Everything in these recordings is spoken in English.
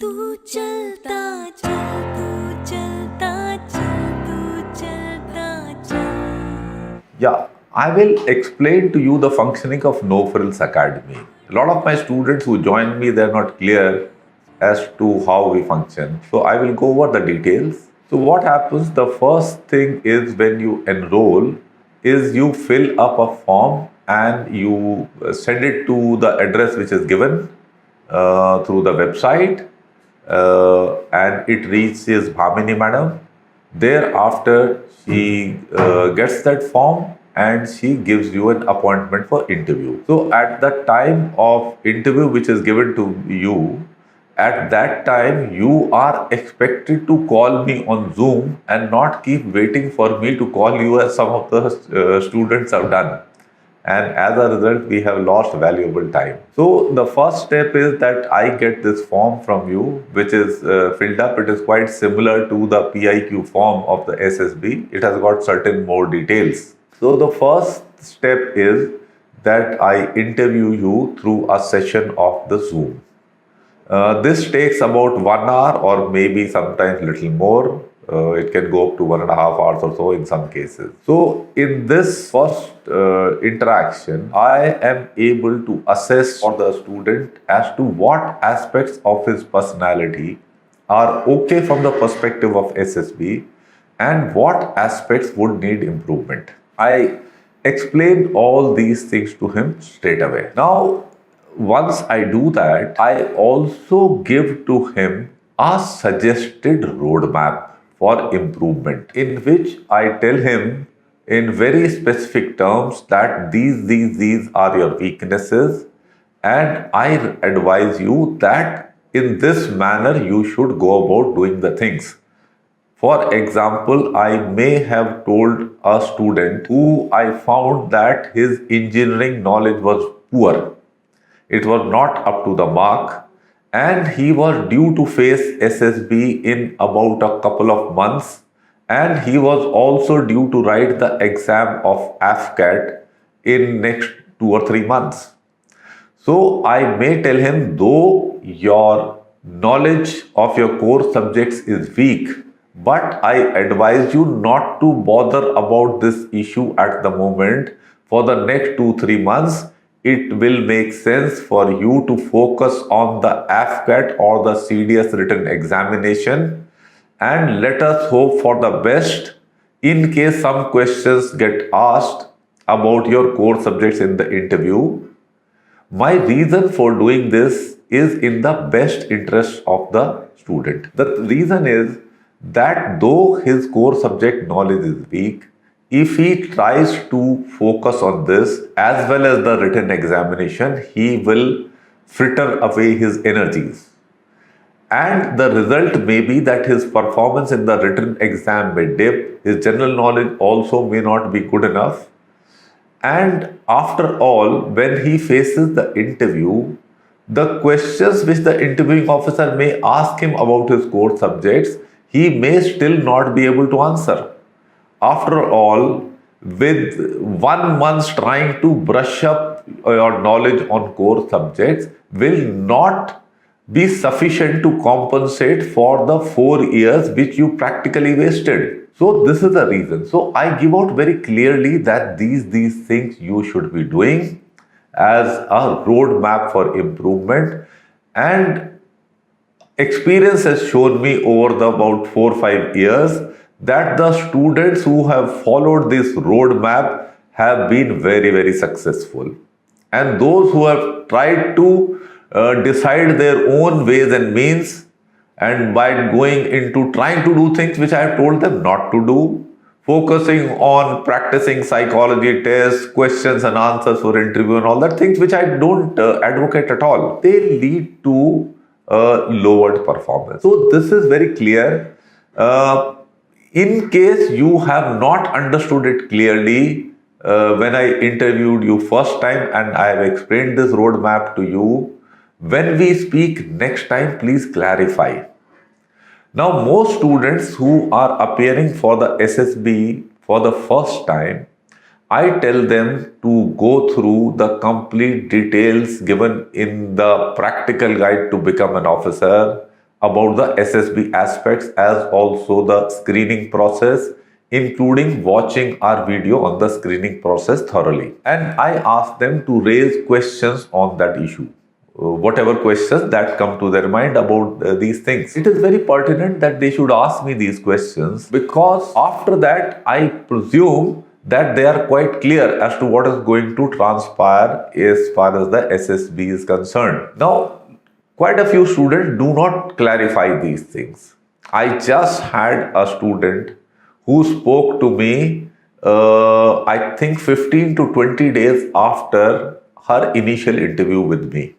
तू चलता चल तू चलता चल तू चलता चल. Yeah, I will explain to you the functioning of No Frills Academy. A lot of my students who join me, they're not clear as to how we function. So I will go over the details. So what happens, the first thing is when you enroll, is you fill up a form and you send it to the address which is given through the website, and it reaches Bhamini madam. Thereafter, she gets that form and she gives you an appointment for interview. So at the time of interview which is given to you, at that time you are expected to call me on Zoom and not keep waiting for me to call you as some of the students have done. And as a result, we have lost valuable time. So the first step is that I get this form from you, which is filled up. It is quite similar to the PIQ form of the SSB. It has got certain more details. So the first step is that I interview you through a session of the Zoom. This takes about 1 hour or maybe sometimes little more. It can go up to 1.5 hours or so in some cases. So in this first interaction, I am able to assess for the student as to what aspects of his personality are okay from the perspective of SSB and what aspects would need improvement. I explain all these things to him straight away. Now, once I do that, I also give to him a suggested roadmap for improvement, in which I tell him in very specific terms that these are your weaknesses, and I advise you that in this manner you should go about doing the things. For example, I may have told a student who I found that his engineering knowledge was poor. It was not up to the mark, and he was due to face SSB in about a couple of months, and he was also due to write the exam of AFCAT in next 2 or 3 months. So I may tell him, though your knowledge of your core subjects is weak, but I advise you not to bother about this issue at the moment. For the next 2-3 months, it will make sense for you to focus on the AFCAT or the CDS written examination, and let us hope for the best in case some questions get asked about your core subjects in the interview. My reason for doing this is in the best interest of the student. The reason is that though his core subject knowledge is weak, if he tries to focus on this as well as the written examination, he will fritter away his energies. And the result may be that his performance in the written exam may dip, his general knowledge also may not be good enough. And after all, when he faces the interview, the questions which the interviewing officer may ask him about his core subjects, he may still not be able to answer. After all, with 1 month trying to brush up your knowledge on core subjects will not be sufficient to compensate for the 4 years which you practically wasted. So this is the reason. So I give out very clearly that these things you should be doing as a roadmap for improvement, and experience has shown me over the about 4-5 years that the students who have followed this roadmap have been very successful. And those who have tried to decide their own ways and means, and by going into trying to do things which I have told them not to do, focusing on practicing psychology tests, questions and answers for interview and all that things which I don't advocate at all, they lead to lowered performance. So this is very clear. In case you have not understood it clearly when I interviewed you first time and I have explained this roadmap to you, when we speak next time, please clarify. Now, most students who are appearing for the SSB for the first time, I tell them to go through the complete details given in the practical guide to become an officer. about the SSB aspects as also the screening process, including watching our video on the screening process thoroughly. And I asked them to raise questions on that issue. Whatever questions that come to their mind about these things. It is very pertinent that they should ask me these questions, because after that I presume that they are quite clear as to what is going to transpire as far as the SSB is concerned. Now, quite a few students do not clarify these things. I just had a student who spoke to me, I think 15 to 20 days after her initial interview with me.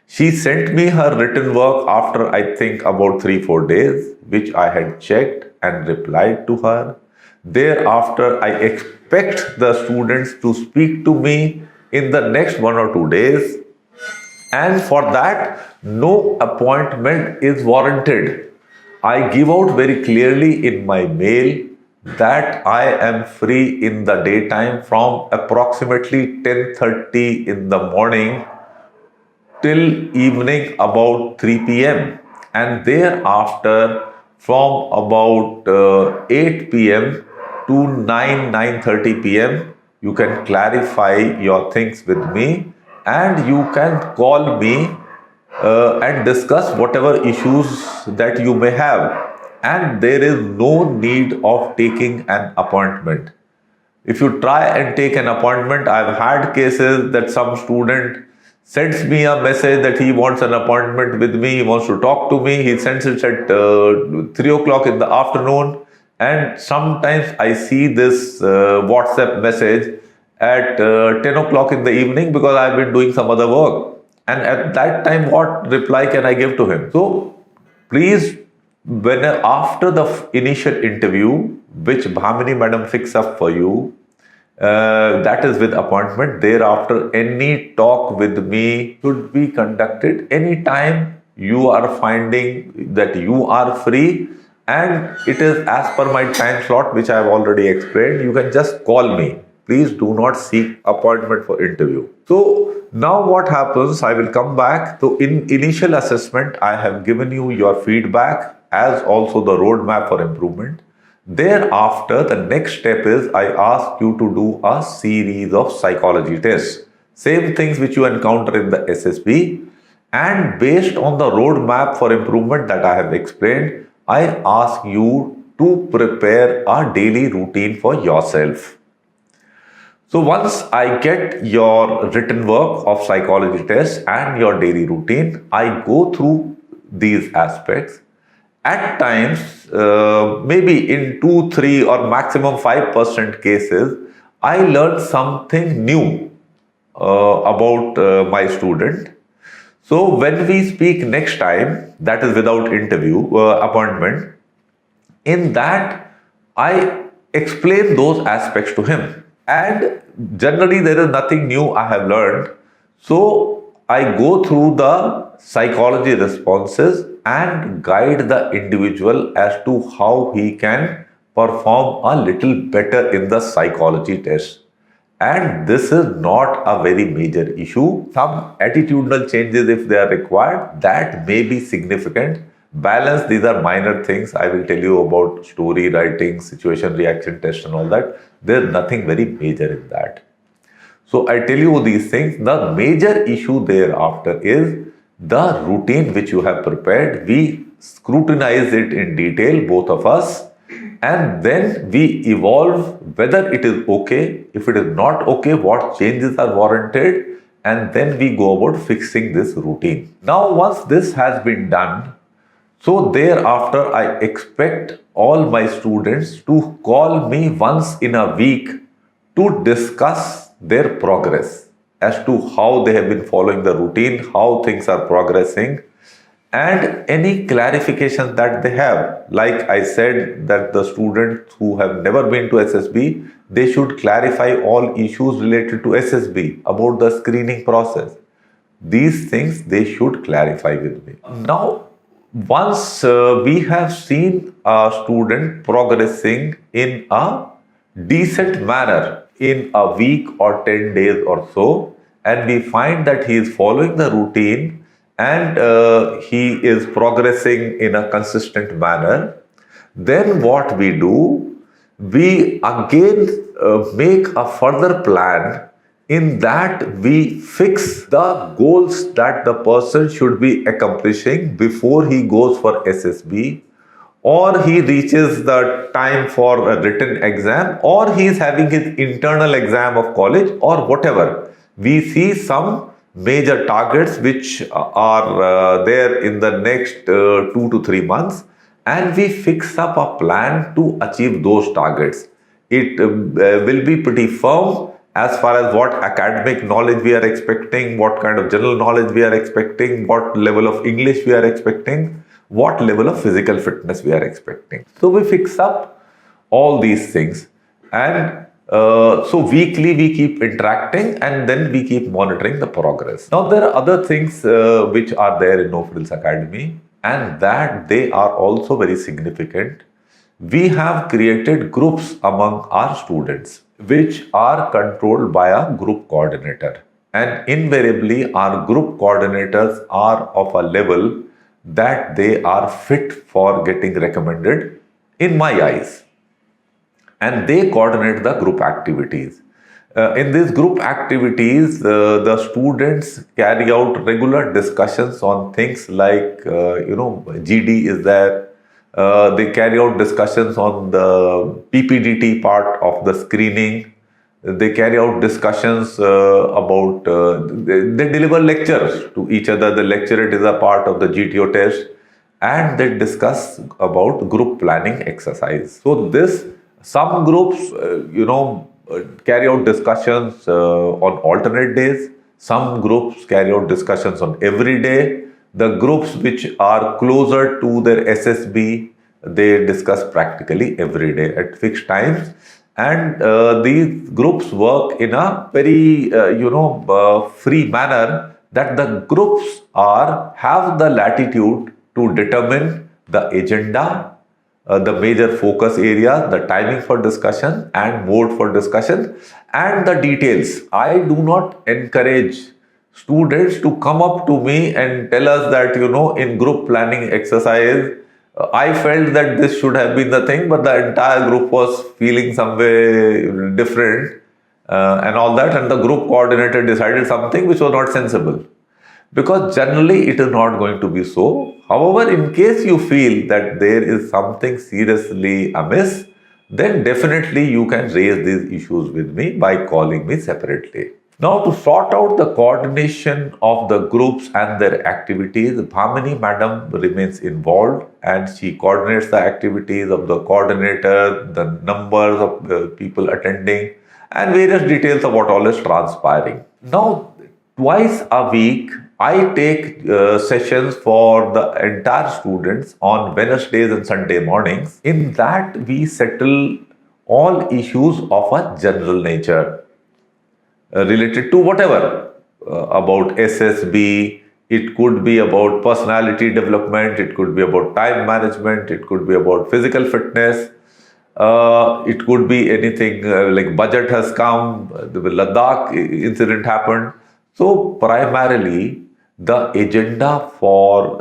She sent me her written work after I think about 3-4 days, which I had checked and replied to her. Thereafter, I expect the students to speak to me in the next 1 or 2 days. And for that, no appointment is warranted. I give out very clearly in my mail that I am free in the daytime from approximately 10:30 in the morning till evening about 3 p.m. and thereafter from about 8 p.m. to 9:30 p.m. you can clarify your things with me, and you can call me and discuss whatever issues that you may have, and there is no need of taking an appointment. If you try and take an appointment, I've had cases that some student sends me a message that he wants an appointment with me, he wants to talk to me, he sends it at 3 o'clock in the afternoon, and sometimes I see this WhatsApp message at 10 o'clock in the evening because I've been doing some other work. And at that time, what reply can I give to him? So please, when after the initial interview, which Bhamini madam fix up for you, that is with appointment, thereafter any talk with me should be conducted anytime you are finding that you are free, and it is as per my time slot which I have already explained. You can just call me. Please do not seek appointment for interview. So now what happens, I will come back. So in initial assessment, I have given you your feedback as also the roadmap for improvement. Thereafter, the next step is I ask you to do a series of psychology tests. Same things which you encounter in the SSB, and based on the roadmap for improvement that I have explained, I ask you to prepare a daily routine for yourself. So once I get your written work of psychology test and your daily routine, I go through these aspects. At times, maybe in 2, 3 or maximum 5% cases, I learn something new about my student. So when we speak next time, that is without interview, appointment, in that I explain those aspects to him. And generally there is nothing new I have learned. So I go through the psychology responses and guide the individual as to how he can perform a little better in the psychology test. And this is not a very major issue. Some attitudinal changes, if they are required, that may be significant. Balance, these are minor things. I will tell you about story writing, situation reaction test and all that. There's nothing very major in that. So I tell you these things. The major issue thereafter is the routine which you have prepared. We scrutinize it in detail, both of us, and then we evolve whether it is okay. If it is not okay, what changes are warranted, and then we go about fixing this routine. Now, once this has been done, so thereafter, I expect all my students to call me once in a week to discuss their progress as to how they have been following the routine, how things are progressing, and any clarifications that they have. Like I said, that the students who have never been to SSB, they should clarify all issues related to SSB about the screening process. These things they should clarify with me. Now, once we have seen a student progressing in a decent manner in a week or 10 days or so, and we find that he is following the routine and he is progressing in a consistent manner, then what we do, we again make a further plan. In that, we fix the goals that the person should be accomplishing before he goes for SSB, or he reaches the time for a written exam, or he is having his internal exam of college, or whatever. We see some major targets which are there in the next 2 to 3 months, and we fix up a plan to achieve those targets. It will be pretty firm as far as what academic knowledge we are expecting, what kind of general knowledge we are expecting, what level of English we are expecting, what level of physical fitness we are expecting. So we fix up all these things, and so weekly we keep interacting, and then we keep monitoring the progress. Now there are other things which are there in No Frills Academy, and that they are also very significant. We have created groups among our students which are controlled by a group coordinator, and invariably our group coordinators are of a level that they are fit for getting recommended in my eyes, and they coordinate the group activities. In these group activities, the students carry out regular discussions on things like, GD is there. They carry out discussions on the PPDT part of the screening. They carry out discussions about, they deliver lectures to each other. The lecturate is a part of the GTO test, and they discuss about group planning exercise. So some groups, carry out discussions on alternate days. Some groups carry out discussions on every day. The groups which are closer to their SSB, they discuss practically every day at fixed times. And these groups work in a very, free manner, that the groups have the latitude to determine the agenda, the major focus area, the timing for discussion and mode for discussion, and the details. I do not encourage students to come up to me and tell us that, in group planning exercise, I felt that this should have been the thing, but the entire group was feeling some way different and all that, and the group coordinator decided something which was not sensible. Because generally it is not going to be so. However, in case you feel that there is something seriously amiss, then definitely you can raise these issues with me by calling me separately. Now, to sort out the coordination of the groups and their activities, Bhamini Madam remains involved, and she coordinates the activities of the coordinator, the numbers of people attending, and various details of what all is transpiring. Now, twice a week, I take sessions for the entire students on Wednesdays and Sunday mornings. In that, we settle all issues of a general nature related to whatever, about SSB, it could be about personality development, it could be about time management, it could be about physical fitness, it could be anything like budget has come, the Ladakh incident happened. So primarily, the agenda for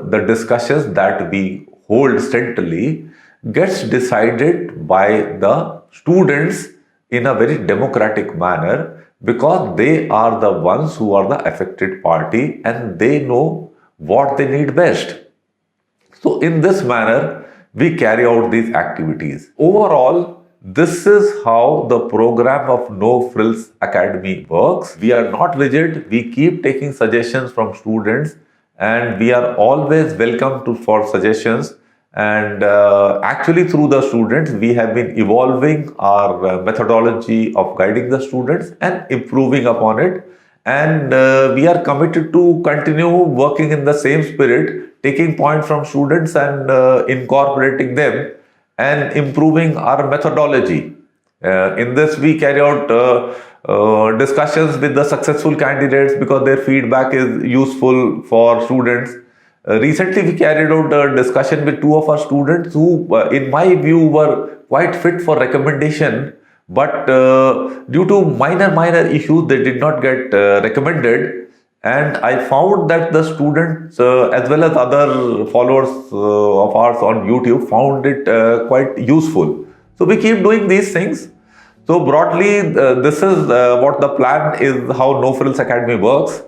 the discussions that we hold centrally gets decided by the students in a very democratic manner, because they are the ones who are the affected party and they know what they need best. So in this manner, we carry out these activities. Overall, this is how the program of No Frills Academy works. We are not rigid. We keep taking suggestions from students, and we are always welcome for suggestions. And actually, through the students, we have been evolving our methodology of guiding the students and improving upon it. And we are committed to continue working in the same spirit, taking points from students and incorporating them and improving our methodology. In this, we carry out discussions with the successful candidates because their feedback is useful for students. Recently, we carried out a discussion with two of our students who, in my view, were quite fit for recommendation, but due to minor issues, they did not get recommended. And I found that the students, as well as other followers of ours on YouTube, found it quite useful. So we keep doing these things. So broadly, this is what the plan is, how No Frills Academy works.